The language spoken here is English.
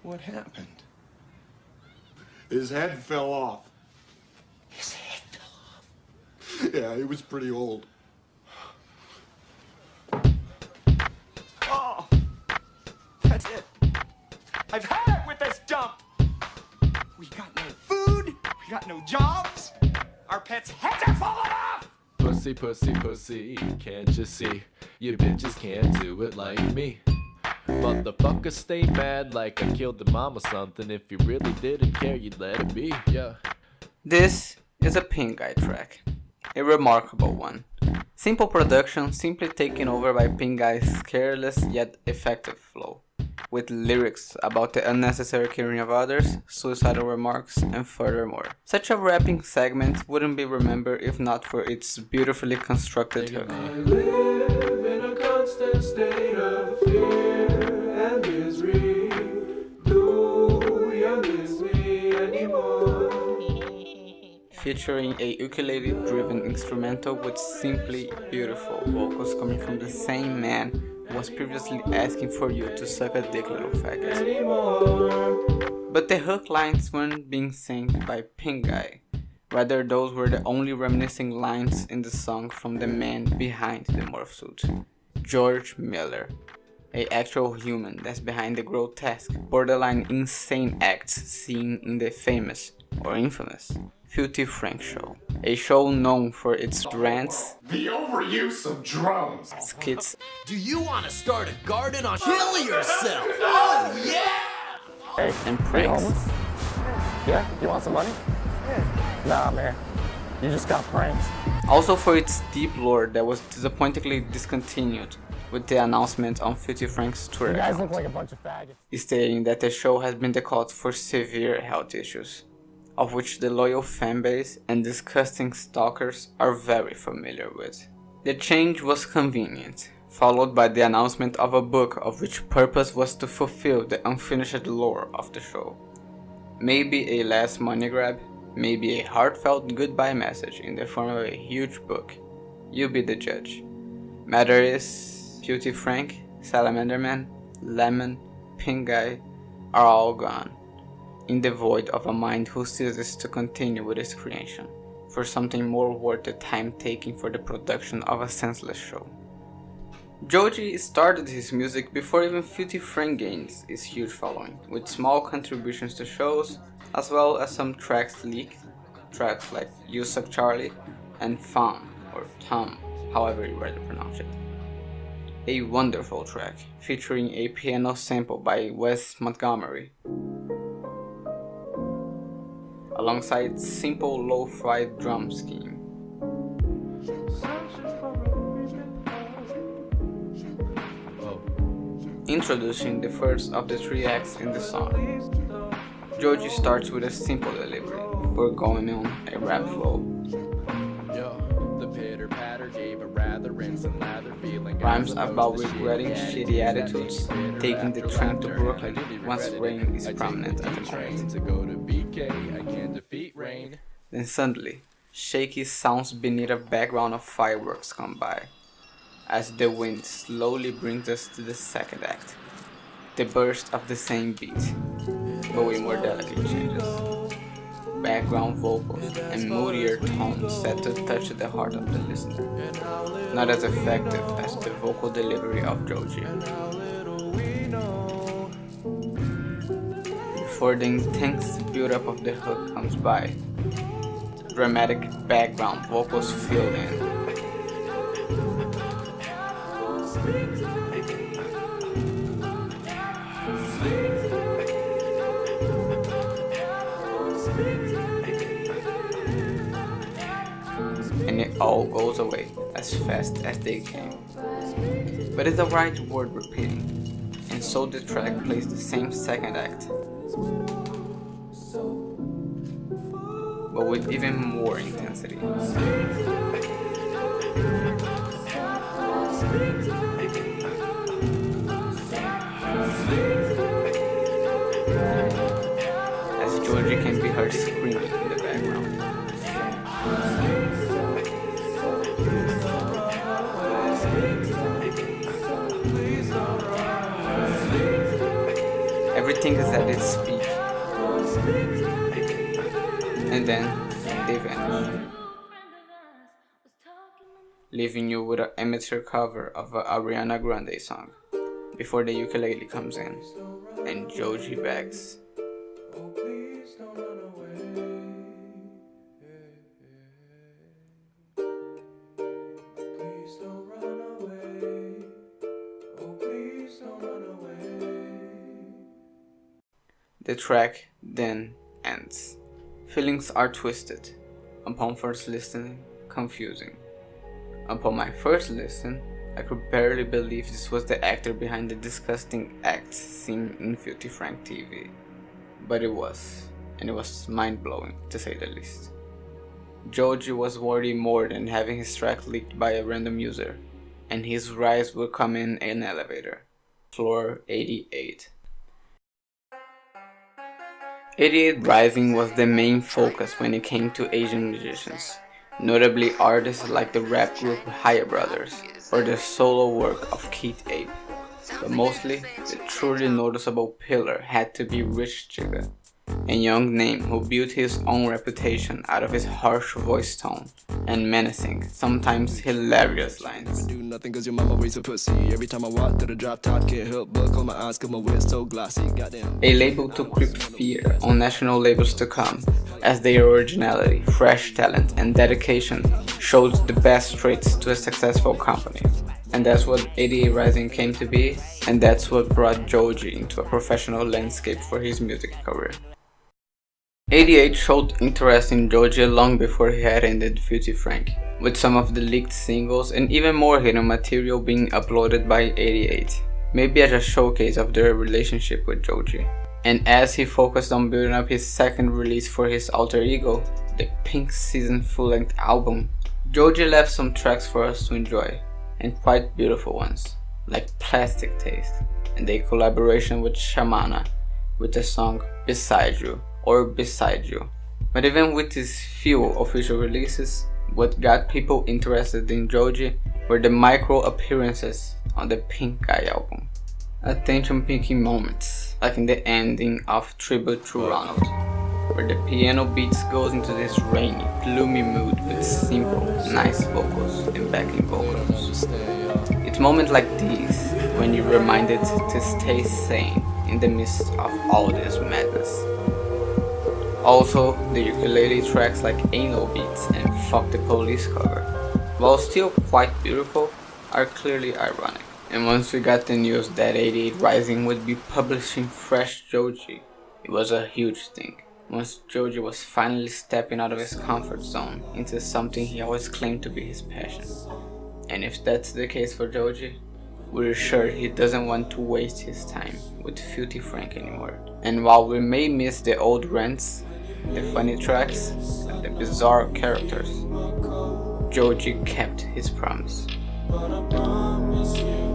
What happened? His head fell off. His head fell off? Yeah, he was pretty old. Oh! That's it. I've had it with this dump! We got no food, we got no jobs, our pets' heads are falling off! Pussy, pussy, pussy, can't you see? You bitches can't do it like me. Motherfuckers stay mad like I killed the mom or something. If you really didn't care, you'd let it be, yeah. This is a Pink Guy track, a remarkable one. Simple production simply taken over by Pink Guy's careless yet effective flow, with lyrics about the unnecessary caring of others, suicidal remarks, and furthermore. Such a rapping segment wouldn't be remembered if not for its beautifully constructed hook. I live in a constant state of fear and misery. Do you miss me anymore? Featuring a ukulele-driven instrumental with simply beautiful vocals coming from the same man who was previously asking for you to suck a dick, little faggot. But the hook lines weren't being sang by Pink Guy. Rather, those were the only reminiscing lines in the song from the man behind the morph suit, George Miller, a actual human that's behind the grotesque, borderline insane acts seen in the famous, or infamous, Filthy Frank show. A show known for its rants, The overuse of drums. skits, Do you want to start a garden on kill yourself? Oh yeah! and pranks. Yeah, you want some money? Nah, man. You just got pranks. Also for its deep lore that was disappointingly discontinued with the announcement on Filthy Frank's Twitter You guys account, look like a bunch of faggots. stating that the show has been the cause for severe health issues, of which the loyal fanbase and disgusting stalkers are very familiar with. The change was convenient, followed by the announcement of a book of which purpose was to fulfill the unfinished lore of the show. Maybe a last money grab, maybe a heartfelt goodbye message in the form of a huge book. You be the judge. Matter is, Filthy Frank, Salamander Man, Lemon, Pink Guy are all gone, in the void of a mind who ceases to continue with its creation, for something more worth the time taking for the production of a senseless show. Joji started his music before even Filthy Frank gained its huge following, with small contributions to shows, as well as some tracks leaked, tracks like You Suck Charlie and Fam, or Tom, however you rather pronounce it. A wonderful track, featuring a piano sample by Wes Montgomery, alongside simple lo-fi drum scheme. Introducing the first of the three acts in the song, Joji starts with a simple delivery before going on a rap flow. Yo, the pitter patter gave a rather instant lather feeling. Rhymes about regretting shitty attitudes, taking the train to Brooklyn once rain is prominent at the moment. To go to BK, I can't defeat rain. Then suddenly, shaky sounds beneath a background of fireworks come by, as the wind slowly brings us to the second act, the burst of the same beat, but with more delicate changes. Background vocals and moodier tones set to touch the heart of the listener, not as effective as the vocal delivery of Joji. Before the intense build-up of the hook comes by, dramatic background vocals fill in. And it all goes away as fast as they came. But it's the right word repeating, and so the track plays the same second act, but with even more intensity. As Joji can be heard screaming in the background. everything is at its peak. And then they vanish, leaving you with an amateur cover of a Ariana Grande song before the ukulele comes in and Joji begs. The track then ends. Feelings are twisted. Upon first listening, confusing. Upon my first listen, I could barely believe this was the actor behind the disgusting acts seen in Filthy Frank TV. But it was, and it was mind-blowing to say the least. Joji was worthy more than having his track leaked by a random user, and his rise will come in an elevator. Floor 88. 88 Rising was the main focus when it came to Asian musicians, notably artists like the rap group Higher Brothers or the solo work of Keith Ape. But mostly, the truly noticeable pillar had to be Rich Jigga, a young name who built his own reputation out of his harsh voice tone and menacing, sometimes hilarious lines. Do nothing cause your mama raised a pussy. Every time I walk through the drop top, can't help but close my eyes cause my wear's so glossy. Goddamn. A label to creep fear on national labels to come, as their originality, fresh talent, and dedication showed the best traits to a successful company. And that's what 88 Rising came to be, and that's what brought Joji into a professional landscape for his music career. 88 showed interest in Joji long before he had ended Filthy Frank, with some of the leaked singles and even more hidden material being uploaded by 88, maybe as a showcase of their relationship with Joji. And as he focused on building up his second release for his alter ego, the Pink Season full-length album, Joji left some tracks for us to enjoy, and quite beautiful ones, like Plastic Taste, and a collaboration with Shamana with the song Beside You, or Beside You. But even with these few official releases, what got people interested in Joji were the micro appearances on the Pink Guy album. Attention-picking moments, like in the ending of Tribute to Ronald, where the piano beats goes into this rainy, gloomy mood with simple, nice vocals and backing vocals. It's moments like these when you're reminded to stay sane in the midst of all this madness. Also, the ukulele tracks like Ain't No Beats and Fuck the Police cover, while still quite beautiful, are clearly ironic. And once we got the news that 88 Rising would be publishing fresh Joji, it was a huge thing. Once Joji was finally stepping out of his comfort zone into something he always claimed to be his passion. And if that's the case for Joji, we're sure he doesn't want to waste his time with Filthy Frank anymore. And while we may miss the old rants, the funny tracks, and the bizarre characters, Joji kept his promise. But I promise you